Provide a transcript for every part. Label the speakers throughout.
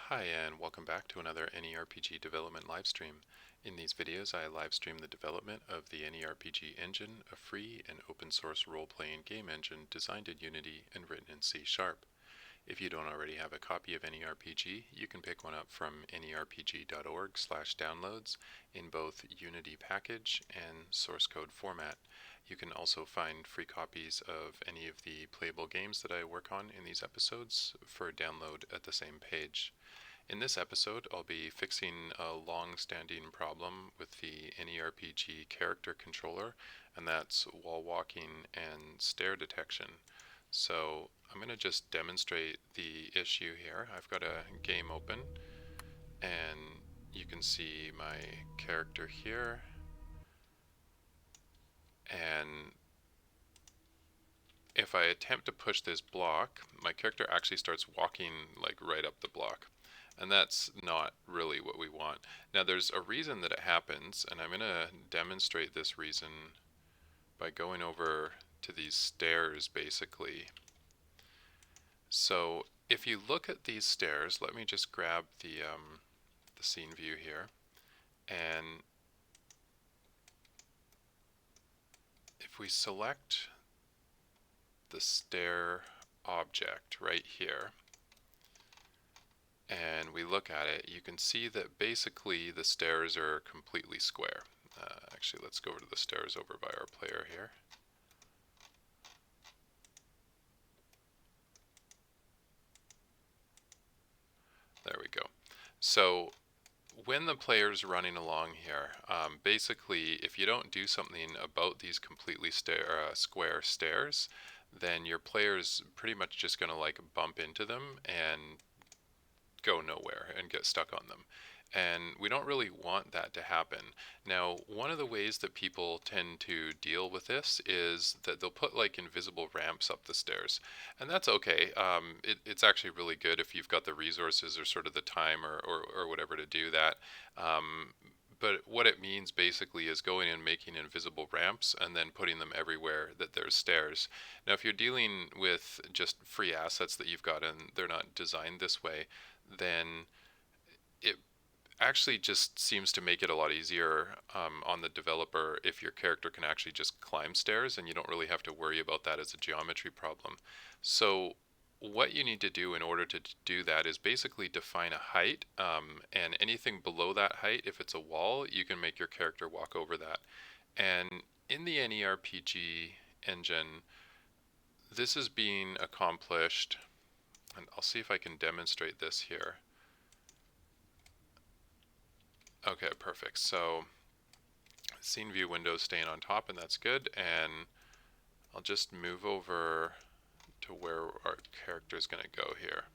Speaker 1: Hi, and welcome back to another AnyRPG Development Livestream. In these videos, I livestream the development of the AnyRPG Engine, a free and open source role-playing game engine designed in Unity and written in C#. If you don't already have a copy of AnyRPG, you can pick one up from anyrpg.org/downloads in both Unity package and source code format. You can also find free copies of any of the playable games that I work on in these episodes for download at the same page. In this episode, I'll be fixing a long-standing problem with the AnyRPG character controller, and that's wall walking and stair detection. So I'm going to just demonstrate the issue here. I've got a game open, and you can see my character here, and if I attempt to push this block, my character actually starts walking like right up the block. And that's not really what we want. Now there's a reason that it happens, and I'm going to demonstrate this reason by going over to these stairs basically. So if you look at these stairs, let me just grab the scene view here, and if we select the stair object right here, and we look at it, you can see that basically the stairs are completely square. Actually, let's go over to the stairs over by our player here. There we go. So when the player's running along here, basically if you don't do something about these completely square stairs, then your player's pretty much just going to like bump into them and go nowhere and get stuck on them. And we don't really want that to happen. Now, one of the ways that people tend to deal with this is that they'll put like invisible ramps up the stairs. And that's okay. It's actually really good if you've got the resources or sort of the time or whatever to do that. But what it means basically is going and making invisible ramps and then putting them everywhere that there's stairs. Now, if you're dealing with just free assets that you've got and they're not designed this way, then it actually just seems to make it a lot easier on the developer if your character can actually just climb stairs and you don't really have to worry about that as a geometry problem. So what you need to do in order to do that is basically define a height, and anything below that height, if it's a wall, you can make your character walk over that. And in the AnyRPG engine, this is being accomplished, and I'll see if I can demonstrate this here. Okay, perfect. So scene view window staying on top, and that's good. And I'll just move over to where our character is going to go here.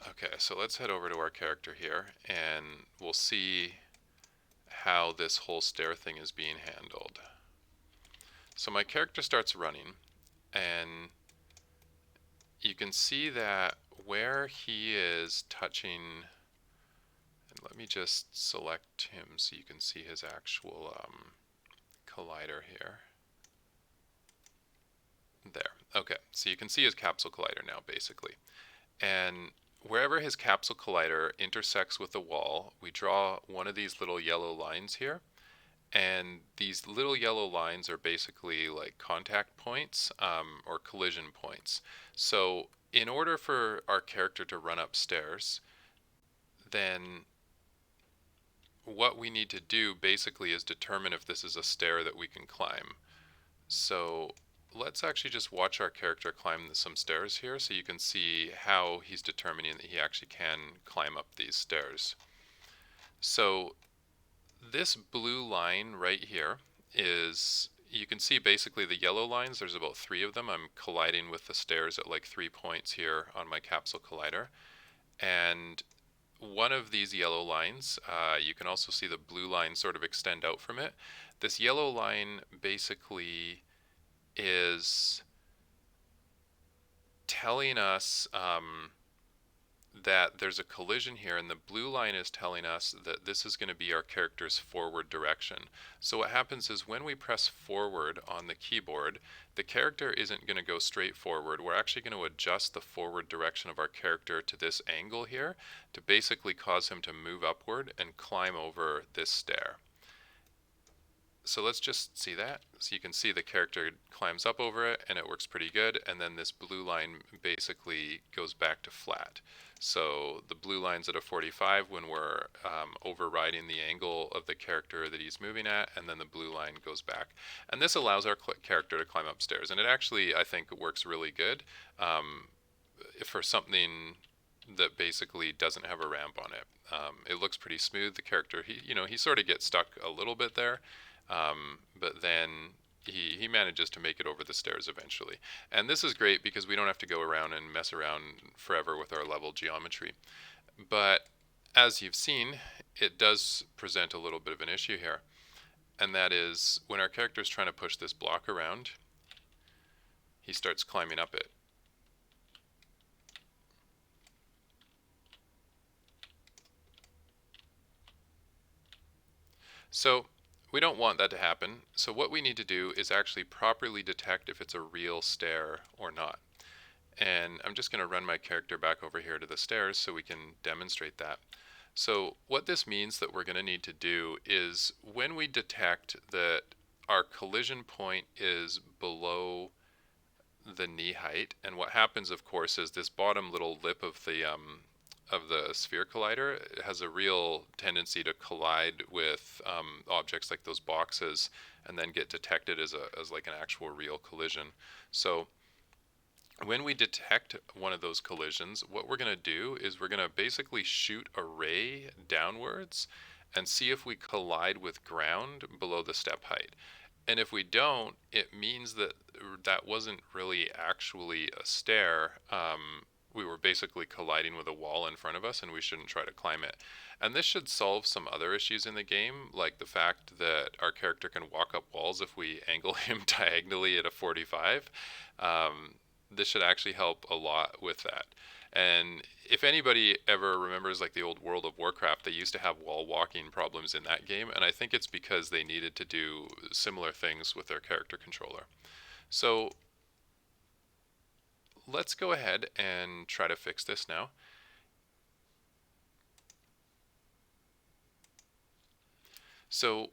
Speaker 1: Okay, so let's head over to our character here, and we'll see how this whole stair thing is being handled. So my character starts running, and you can see that where he is touching, and let me just select him so you can see his actual collider here. There. Okay, so you can see his capsule collider now basically. And wherever his capsule collider intersects with the wall, we draw one of these little yellow lines here. And these little yellow lines are basically like contact points or collision points. So in order for our character to run upstairs, then what we need to do basically is determine if this is a stair that we can climb. So let's actually just watch our character climb some stairs here so you can see how he's determining that he actually can climb up these stairs. So this blue line right here is, you can see basically the yellow lines, there's about 3 of them. I'm colliding with the stairs at like 3 points here on my capsule collider. And one of these yellow lines, you can also see the blue line sort of extend out from it. This yellow line basically is telling us that there's a collision here, and the blue line is telling us that this is going to be our character's forward direction. So what happens is when we press forward on the keyboard, the character isn't going to go straight forward. We're actually going to adjust the forward direction of our character to this angle here to basically cause him to move upward and climb over this stair. So let's just see that. So you can see the character climbs up over it and it works pretty good, and then this blue line basically goes back to flat. So the blue line's at a 45 when we're overriding the angle of the character that he's moving at, and then the blue line goes back. And this allows our character to climb upstairs, and it actually, I think, works really good for something that basically doesn't have a ramp on it. It looks pretty smooth. The character, he sort of gets stuck a little bit there, but then he manages to make it over the stairs eventually. And this is great because we don't have to go around and mess around forever with our level geometry. But as you've seen, it does present a little bit of an issue here. And that is when our character is trying to push this block around, he starts climbing up it. So we don't want that to happen. So what we need to do is actually properly detect if it's a real stair or not. And I'm just going to run my character back over here to the stairs so we can demonstrate that. So what this means that we're going to need to do is when we detect that our collision point is below the knee height, and what happens of course is this bottom little lip of the sphere collider has a real tendency to collide with objects like those boxes and then get detected as like an actual real collision. So when we detect one of those collisions, what we're going to do is we're going to basically shoot a ray downwards and see if we collide with ground below the step height. And if we don't, it means that that wasn't really actually a stair. We were basically colliding with a wall in front of us, and we shouldn't try to climb it. And this should solve some other issues in the game, like the fact that our character can walk up walls if we angle him diagonally at a 45. This should actually help a lot with that. And if anybody ever remembers like the old World of Warcraft, they used to have wall walking problems in that game, and I think it's because they needed to do similar things with their character controller. So let's go ahead and try to fix this now. So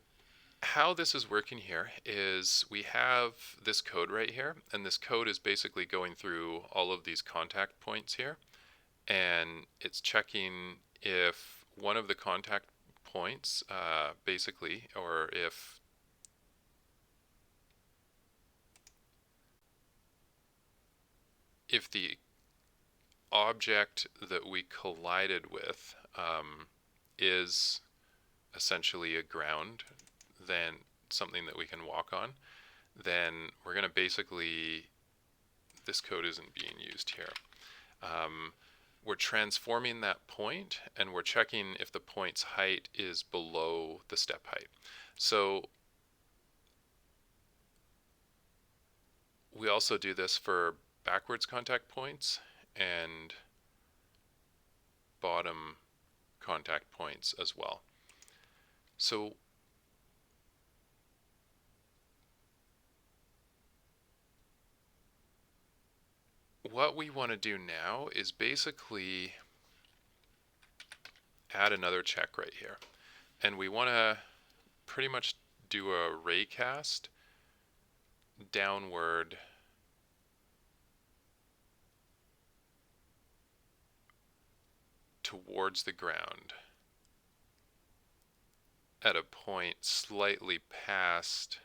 Speaker 1: how this is working here is we have this code right here, and this code is basically going through all of these contact points here, and it's checking if one of the contact points basically, or if the object that we collided with is essentially a ground, then something that we can walk on, then we're going to basically, this code isn't being used here. We're transforming that point, and we're checking if the point's height is below the step height. So we also do this for backwards contact points and bottom contact points as well. So what we want to do now is basically add another check right here. And we want to pretty much do a ray cast downward towards the ground at a point slightly past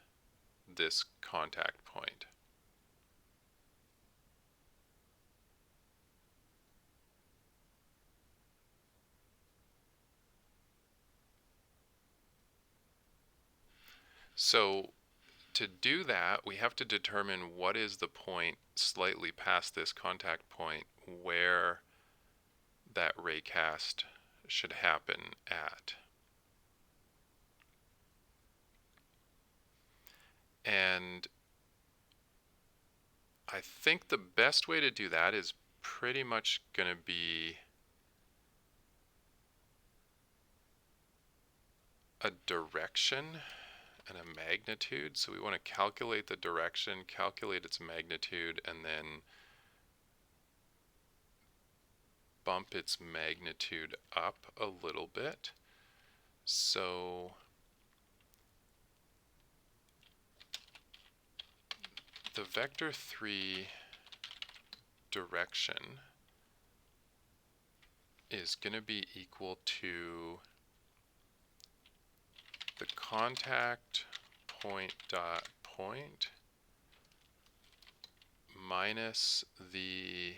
Speaker 1: this contact point. So to do that, we have to determine what is the point slightly past this contact point where that ray cast should happen at. And I think the best way to do that is pretty much going to be a direction and a magnitude. So we want to calculate the direction, calculate its magnitude, and then bump its magnitude up a little bit. So the vector3 direction is going to be equal to the contact point dot point minus the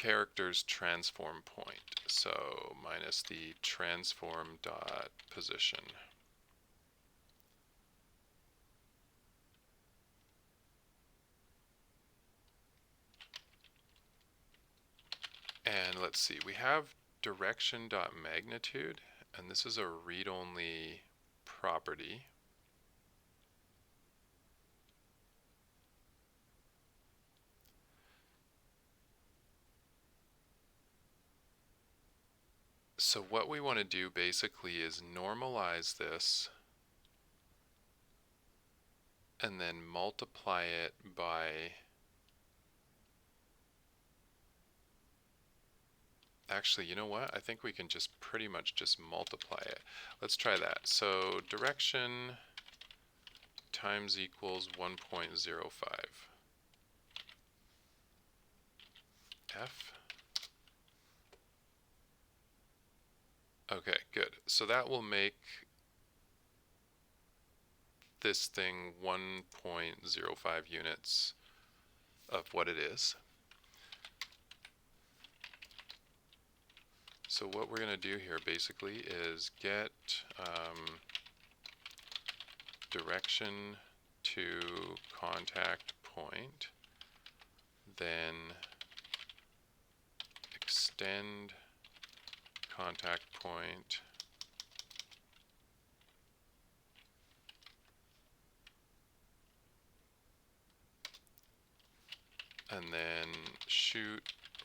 Speaker 1: character's transform point. So minus the transform dot position. And let's see, we have direction dot magnitude, and this is a read-only property. So what we want to do basically is normalize this and then multiply it by actually, you know what? I think we can just pretty much just multiply it. Let's try that. So direction times equals 1.05 F. Okay, good. So that will make this thing 1.05 units of what it is. So what we're going to do here basically is get direction to contact point, then extend contact point and then shoot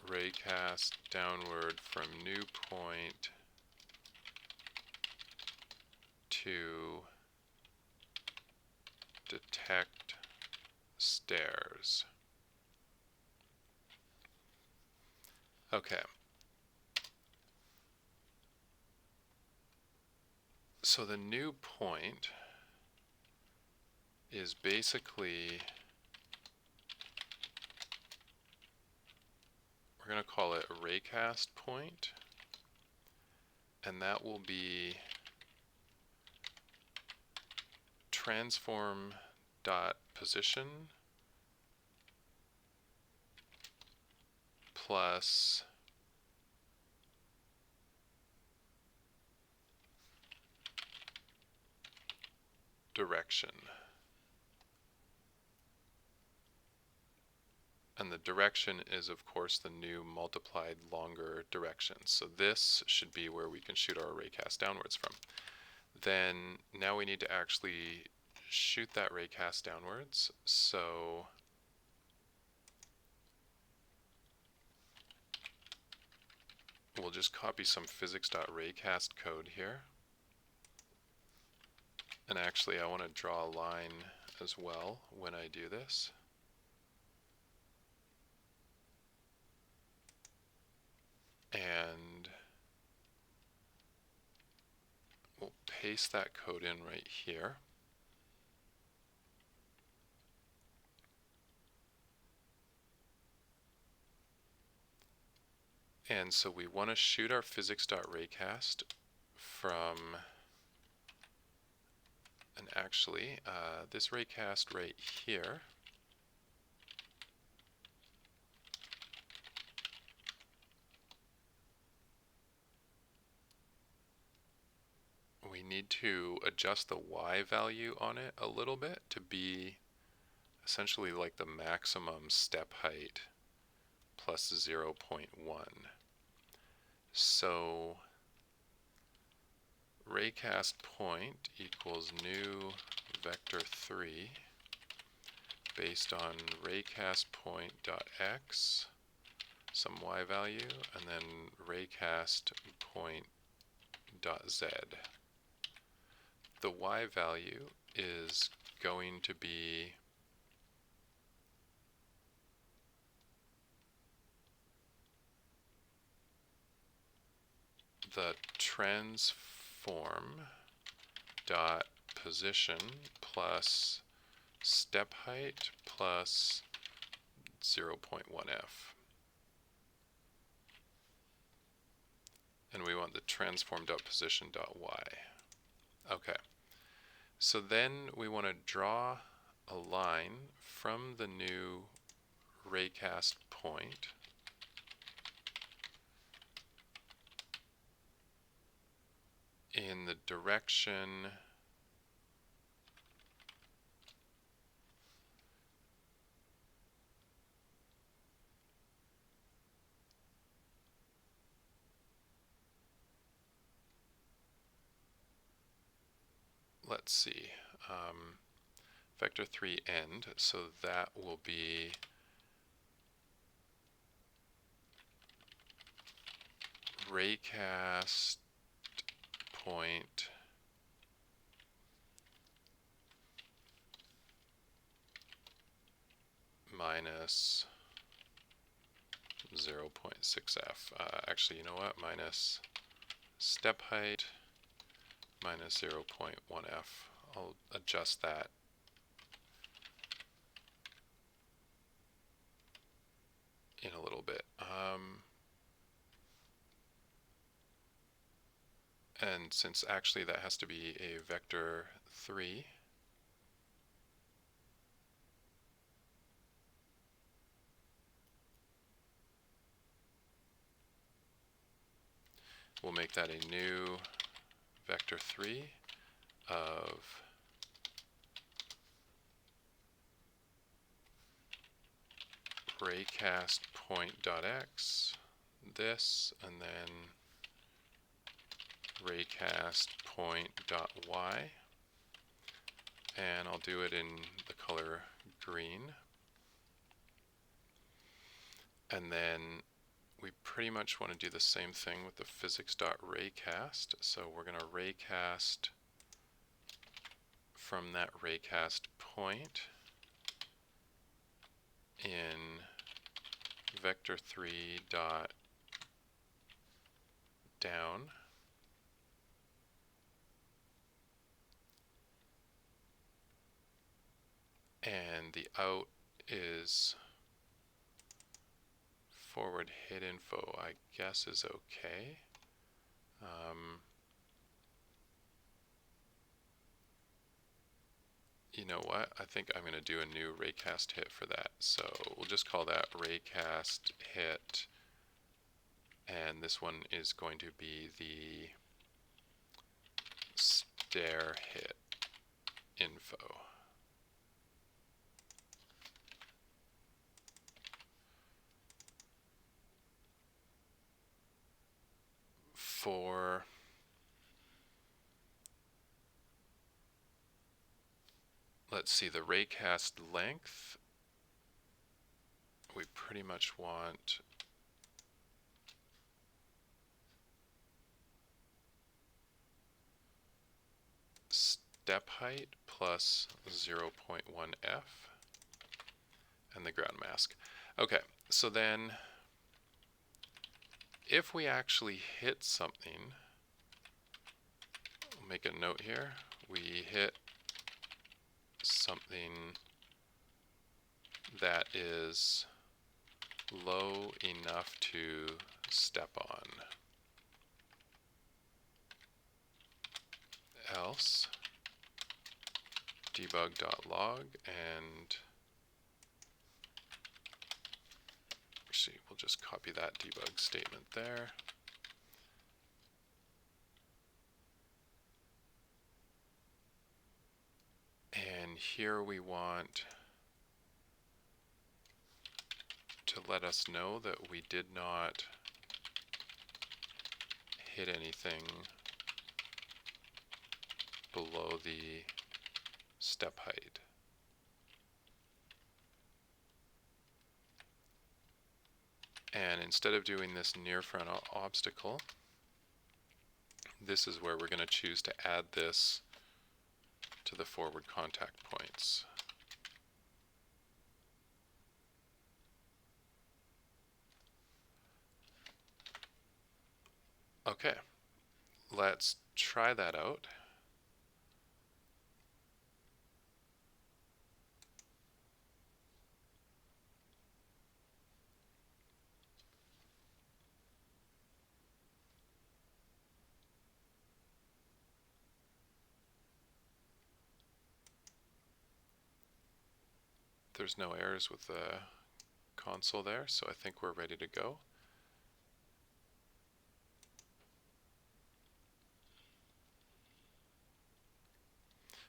Speaker 1: raycast downward from new point to detect stairs. Okay. So the new point is basically, we're going to call it a raycast point, and that will be transform dot position plus direction. And the direction is, of course, the new multiplied longer direction. So this should be where we can shoot our raycast downwards from. Then now we need to actually shoot that raycast downwards. So we'll just copy some physics.raycast code here. And actually, I want to draw a line as well when I do this. And we'll paste that code in right here. And so we want to shoot our physics.raycast from, and actually, this raycast right here we need to adjust the y value on it a little bit to be essentially like the maximum step height plus 0.1. So raycast point equals new vector3 based on raycast point dot x some y value, and then raycast point dot z. The y value is going to be the transform dot position plus step height plus 0.1f. And we want the transform dot position dot y. Okay. So then we want to draw a line from the new raycast point in the direction let's see, vector 3 end, so that will be raycast point minus 0.6f. Actually, you know what? Minus step height minus 0.1f. I'll adjust that. In a little bit. And since actually that has to be a vector 3, we'll make that a new vector 3 of raycast point dot x, this, and then raycast point dot y, and I'll do it in the color green. And then we pretty much want to do the same thing with the physics.raycast. So we're going to raycast from that raycast point in vector 3 dot down, and the out is forward hit info, I guess is okay. You know what? I think I'm going to do a new raycast hit for that. So we'll just call that raycast hit, and this one is going to be the stair hit info. For let's see, the raycast length, we pretty much want step height plus 0.1f and the ground mask. Okay, so then if we actually hit something, I'll make a note here, we hit something that is low enough to step on. Else debug.log, and actually we'll just copy that debug statement there. And here we want to let us know that we did not hit anything below the step height. And instead of doing this near front obstacle, this is where we're going to choose to add this to the forward contact points. Okay, let's try that out. There's no errors with the console there, so I think we're ready to go.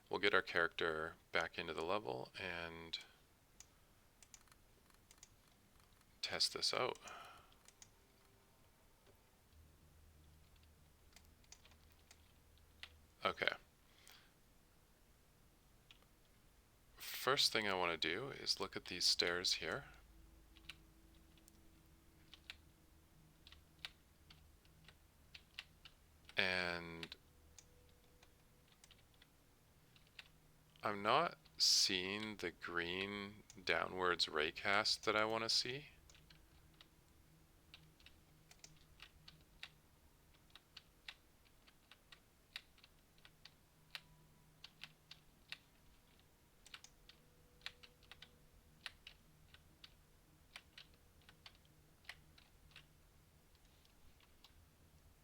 Speaker 1: We'll get our character back into the level and test this out. Okay. First thing I want to do is look at these stairs here. And I'm not seeing the green downwards raycast that I want to see.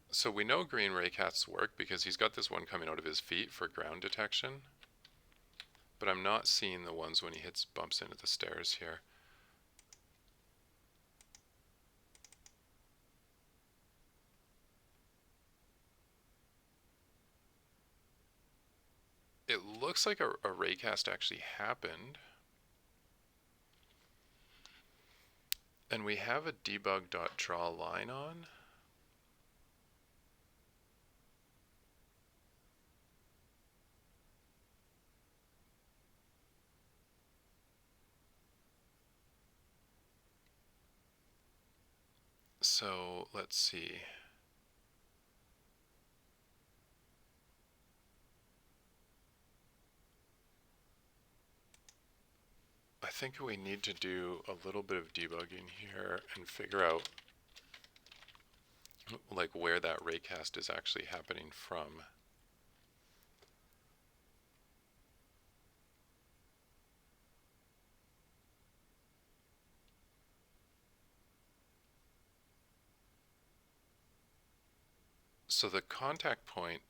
Speaker 1: So we know green raycasts work because he's got this one coming out of his feet for ground detection. But I'm not seeing the ones when he bumps into the stairs here. It looks like a raycast actually happened. And we have a debug.drawLine on. So let's see. I think we need to do a little bit of debugging here and figure out like where that raycast is actually happening from. So the contact point,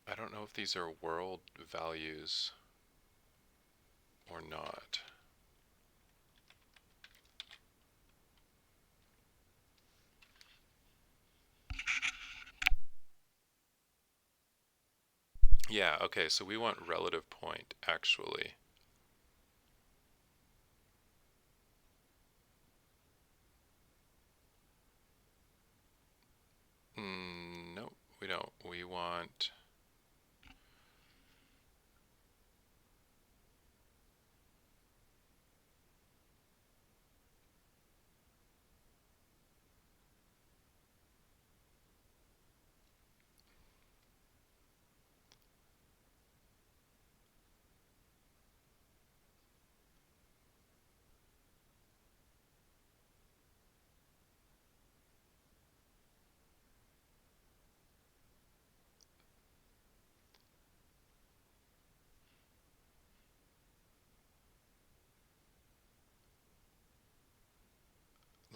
Speaker 1: I don't know if these are world values or not. Yeah, okay, so we want relative point, actually. No, we don't. We want...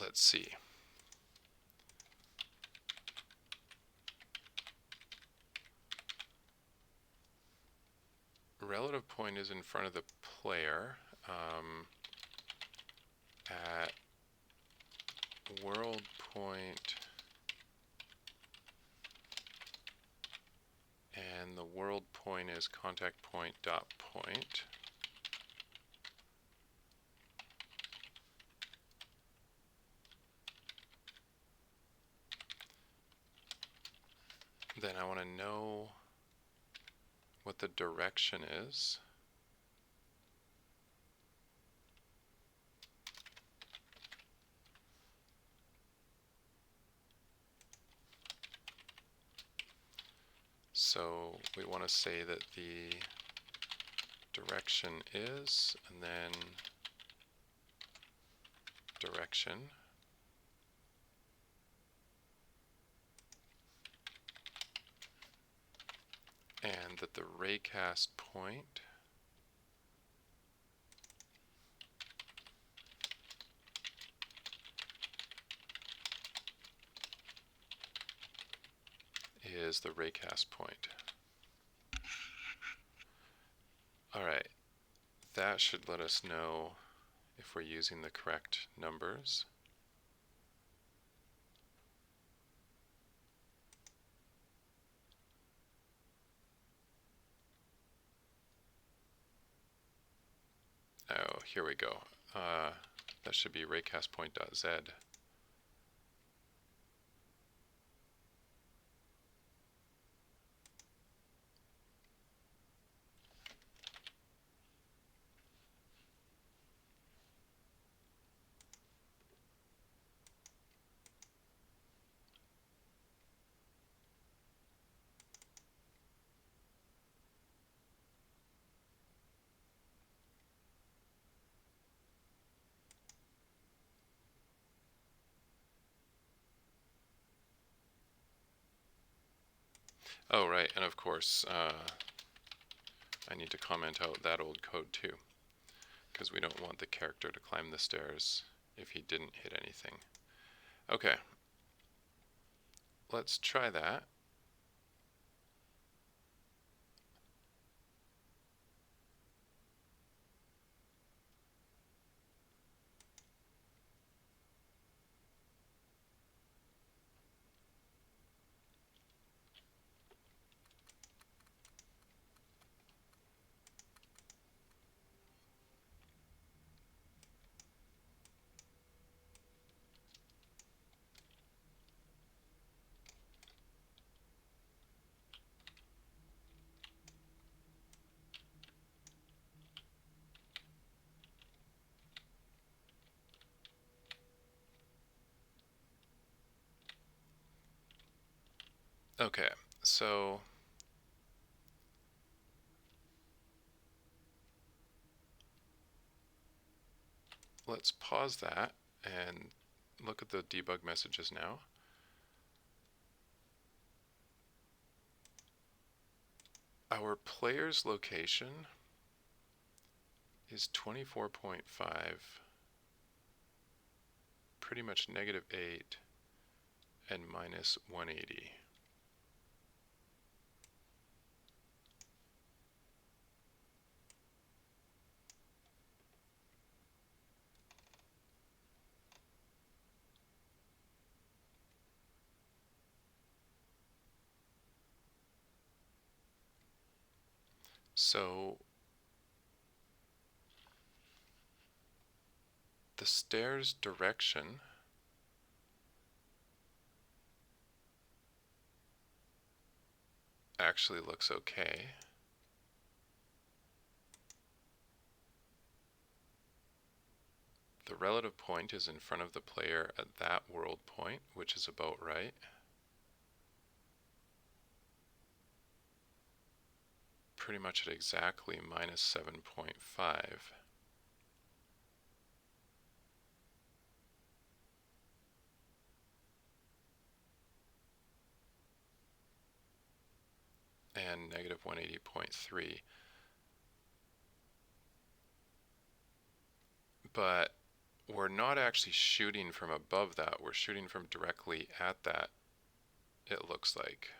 Speaker 1: Let's see. Relative point is in front of the player at world point, and the world point is contact point dot point. Then I want to know what the direction is. So we want to say that the direction is, and then direction. And that the raycast point is the raycast point. Alright, that should let us know if we're using the correct numbers. Oh, here we go. That should be raycastpoint.z. Oh, right, and of course, I need to comment out that old code too, because we don't want the character to climb the stairs if he didn't hit anything. Okay, let's try that. Okay, so let's pause that and look at the debug messages now. Our player's location is 24.5, pretty much -8, and -180. So the stairs direction actually looks okay. The relative point is in front of the player at that world point, which is about right. Pretty much at exactly -7.5. And -180.3. But we're not actually shooting from above that, we're shooting from directly at that, it looks like.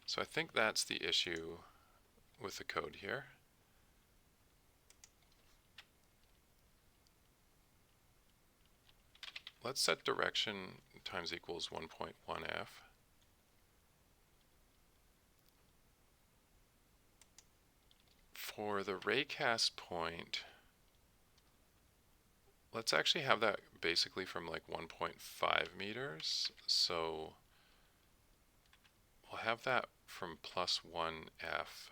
Speaker 1: So I think that's the issue with the code here. Let's set direction times equals 1.1f. For the raycast point, let's actually have that basically from like 1.5 meters. So we'll have that from +1f.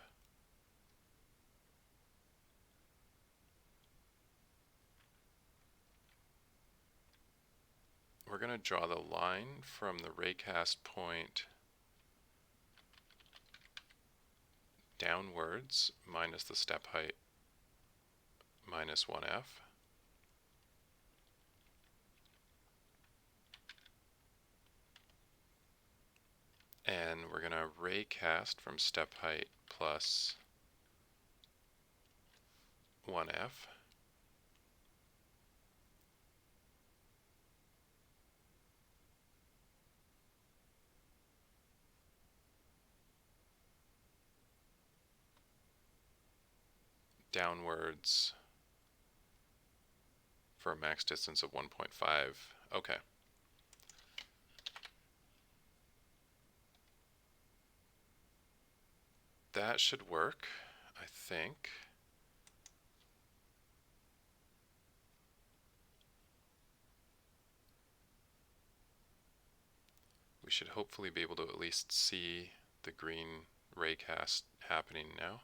Speaker 1: we're going to draw the line from the raycast point downwards minus the step height minus 1f. And we're going to raycast from step height plus 1f. Downwards for a max distance of 1.5. Okay. That should work, I think. We should hopefully be able to at least see the green raycast happening now.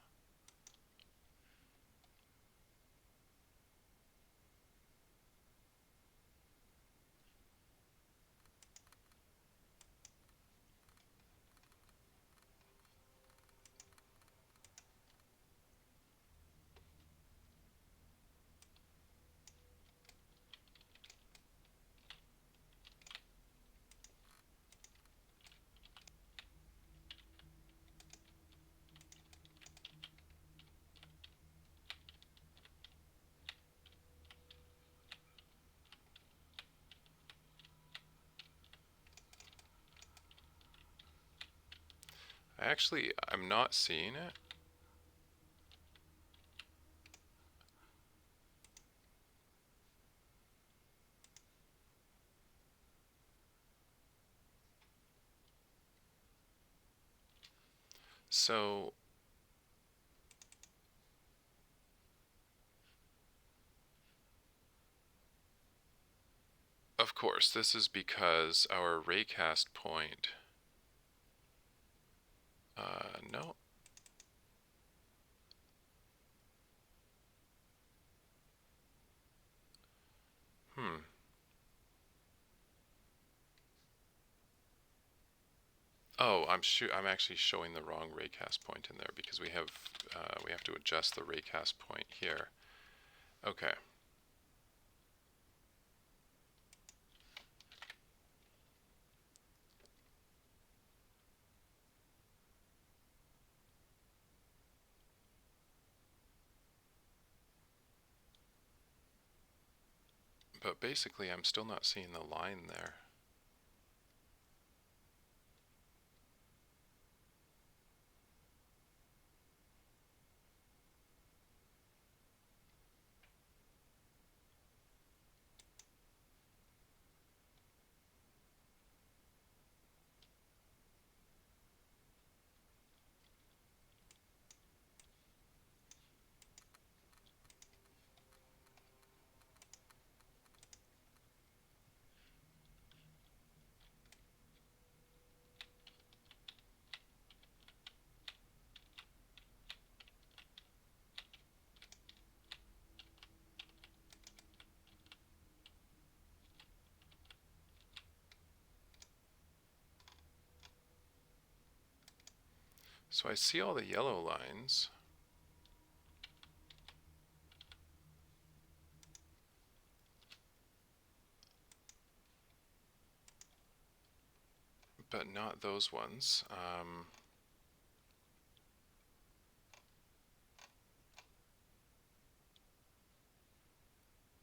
Speaker 1: I'm not seeing it. So of course, this is because our raycast point, no. Oh, I'm actually showing the wrong raycast point in there because we have to adjust the raycast point here. Okay. But basically, I'm still not seeing the line there. So I see all the yellow lines. But not those ones.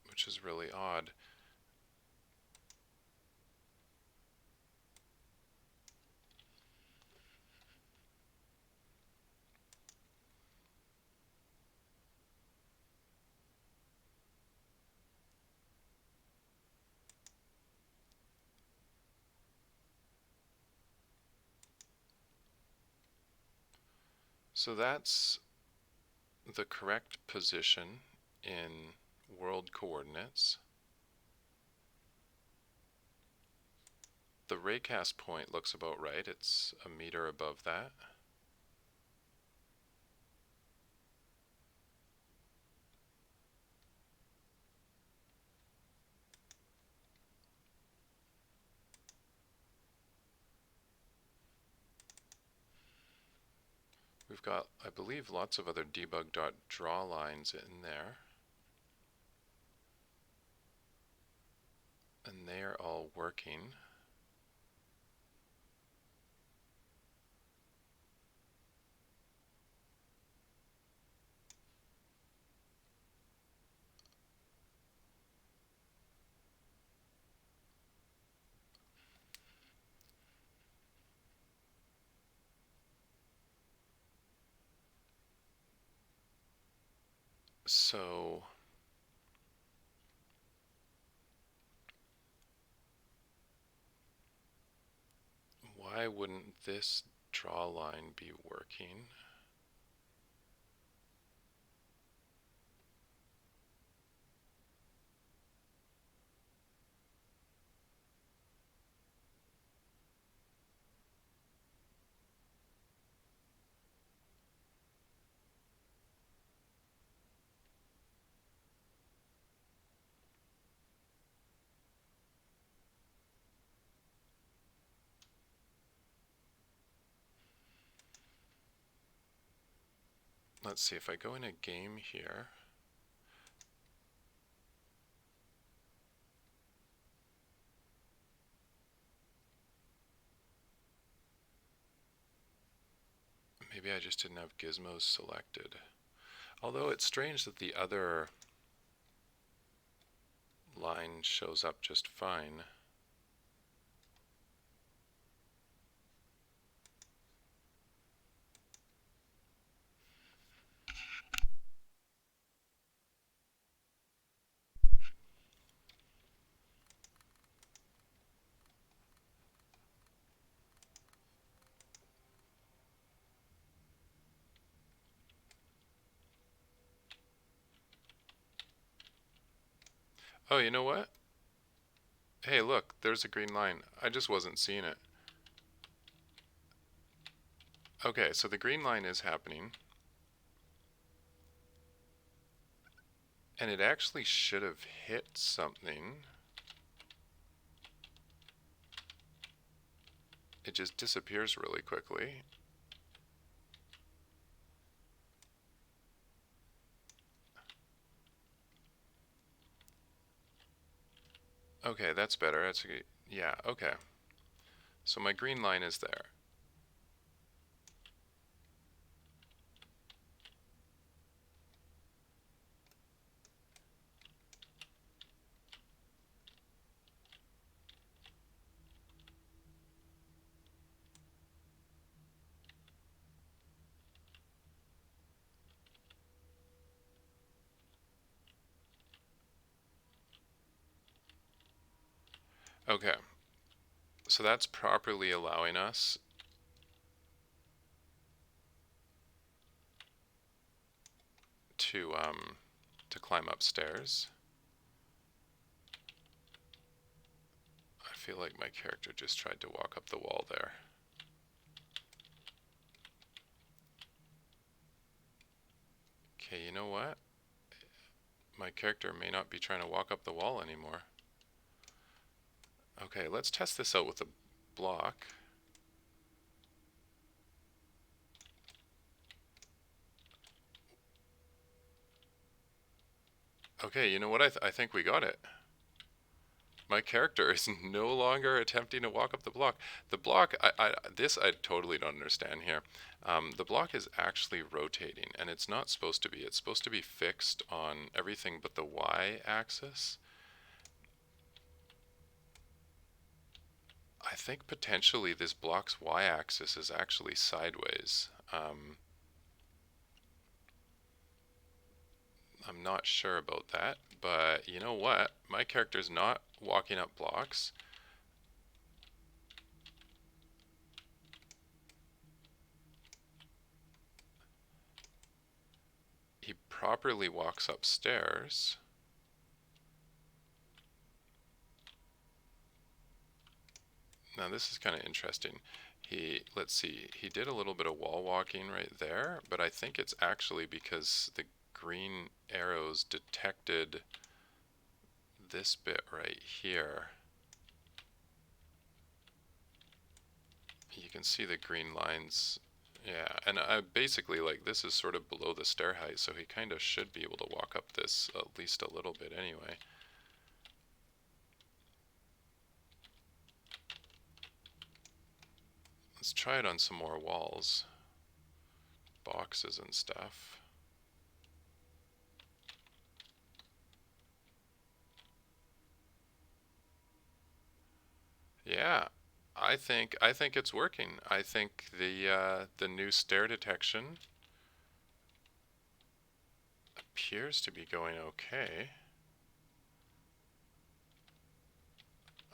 Speaker 1: Which is really odd. So that's the correct position in world coordinates. The raycast point looks about right. It's a meter above that. We've got, I believe, lots of other debug.draw lines in there. And they are all working. So why wouldn't this draw line be working? Let's see, if I go in a game here, maybe I just didn't have gizmos selected. Although it's strange that the other line shows up just fine. Oh, you know what? Hey, look, there's a green line. I just wasn't seeing it. Okay, so the green line is happening. And it actually should have hit something. It just disappears really quickly. Okay, that's better. That's okay. Yeah, okay. So my green line is there. Okay, so that's properly allowing us to climb upstairs. I feel like my character just tried to walk up the wall there. Okay, you know what? My character may not be trying to walk up the wall anymore. Okay, let's test this out with a block. Okay, you know what? I think we got it. My character is no longer attempting to walk up the block. The block, this I totally don't understand here. The block is actually rotating, and it's not supposed to be. It's supposed to be fixed on everything but the y-axis. I think potentially this block's y-axis is actually sideways. I'm not sure about that, but you know what? My character's not walking up blocks. He properly walks upstairs. Now this is kind of interesting. Let's see, he did a little bit of wall walking right there, but I think it's actually because the green arrows detected this bit right here. You can see the green lines Yeah, and I basically, like, this is sort of below the stair height, so he kind of should be able to walk up this at least a little bit anyway. Let's try it on some more walls, boxes and stuff. Yeah, I think it's working. I think the new stair detection appears to be going okay.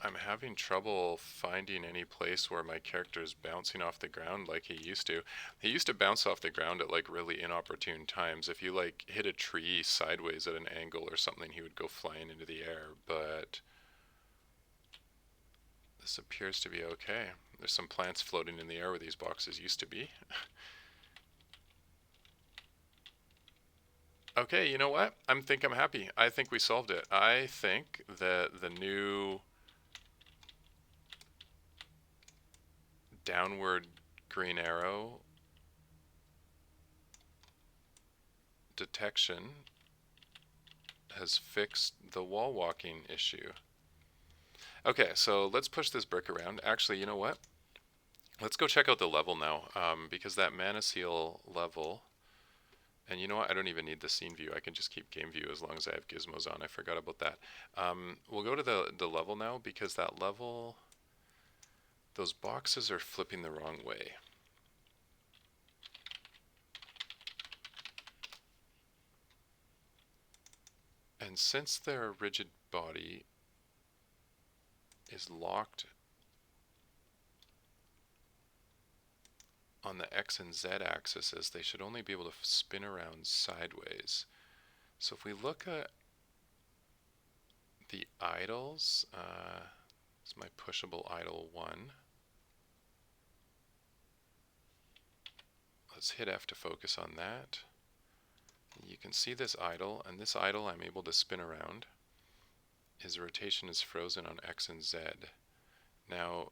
Speaker 1: I'm having trouble finding any place where my character is bouncing off the ground like he used to. He used to bounce off the ground at like really inopportune times. If you like hit a tree sideways at an angle or something, he would go flying into the air, but this appears to be okay. There's some plants floating in the air where these boxes used to be. Okay, you know what? I'm happy. I think we solved it. I think that the new downward green arrow detection has fixed the wall walking issue. Okay, so let's push this brick around. Actually, you know what? Let's go check out the level now, because that mana seal level, and you know what? I don't even need the scene view. I can just keep game view as long as I have gizmos on. I forgot about that. We'll go to the level now because that level, those boxes are flipping the wrong way. And since their rigid body is locked on the X and Z axes, they should only be able to spin around sideways. So if we look at the idles, it's my pushable idle 1. Let's hit F to focus on that. You can see this idle, and this idle I'm able to spin around. His rotation is frozen on X and Z. Now,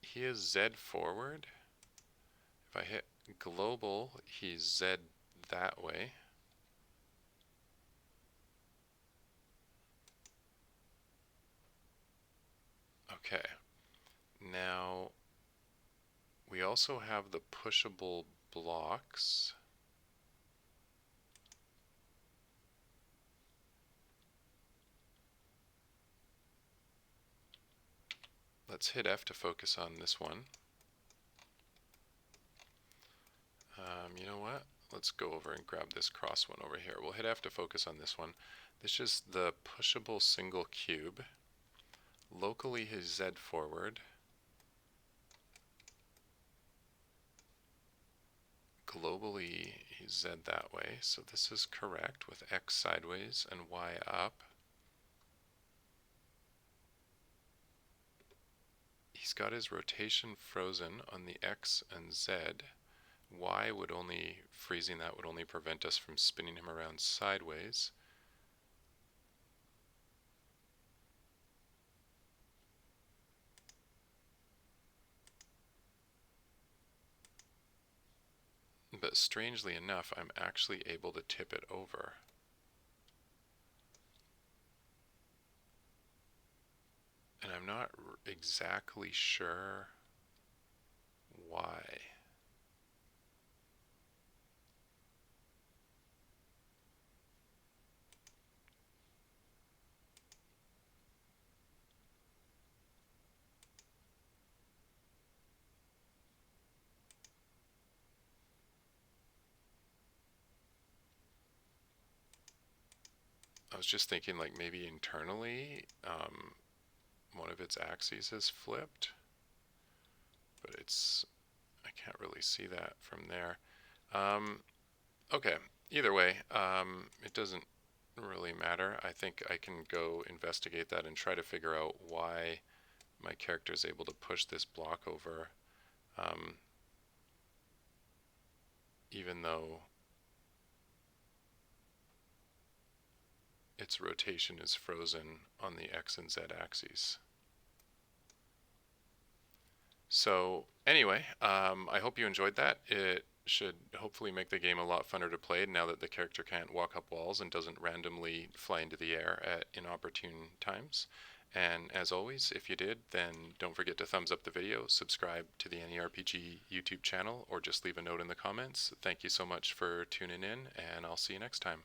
Speaker 1: he is Z forward. If I hit global, he's Z that way. Okay. Now, we also have the pushable blocks. Let's hit F to focus on this one. You know what? Let's go over and grab this cross one over here. We'll hit F to focus on this one. This is the pushable single cube. Locally his Z forward. Globally he's Z that way. So this is correct with X sideways and Y up. He's got his rotation frozen on the X and Z. Y would only, freezing that would only prevent us from spinning him around sideways. But strangely enough, I'm actually able to tip it over. And I'm not exactly sure why. I was just thinking like maybe internally one of its axes has flipped, but I can't really see that from there. Okay, either way, it doesn't really matter. I think I can go investigate that and try to figure out why my character is able to push this block over, even though its rotation is frozen on the X and Z axes. So anyway, I hope you enjoyed that. It should hopefully make the game a lot funner to play now that the character can't walk up walls and doesn't randomly fly into the air at inopportune times. And as always, if you did, then don't forget to thumbs up the video, subscribe to the AnyRPG YouTube channel, or just leave a note in the comments. Thank you so much for tuning in, and I'll see you next time.